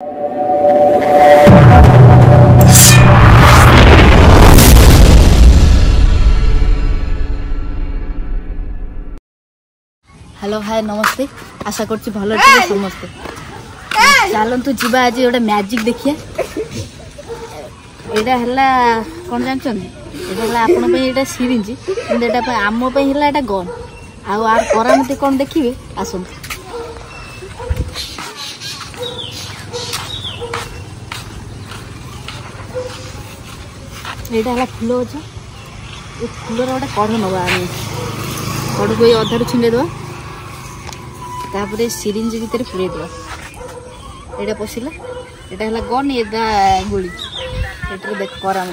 Hello hi नमस्ते आशा करछि भलो समस्ते चलतु जीवा आज गोटे मैजिक देखिए एटा हला कोन जानछन एटा हला आपन पे एटा सिरिंज किंतु एटा पे आमो पे हला एटा गन आ आर करामती कोन देखिबे आसन एटा हला फूल अछि ए फूलर गोटे कढ़ नवा आनी कढ़ को अधारू छिंडे दवा तापर सिरिंज भीतर पुरे दवा एटा पसिला एटा हला गन एदा गोली एटर देख कराम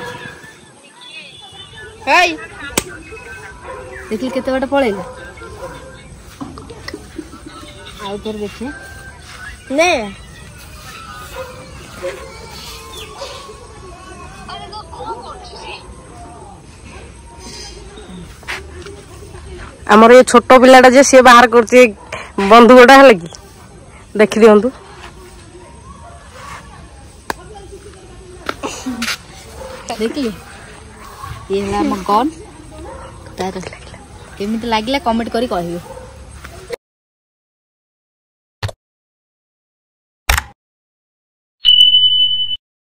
हाय देखि केते बटा पळेला आउ तर देखि ने आमर ये छोट पिलाटा जे सी बाहर करछे बंधु गोटा है कि देखि दियंतु देखिए ये हम गन तार केमिति लागिला कमेंट करी कहियो।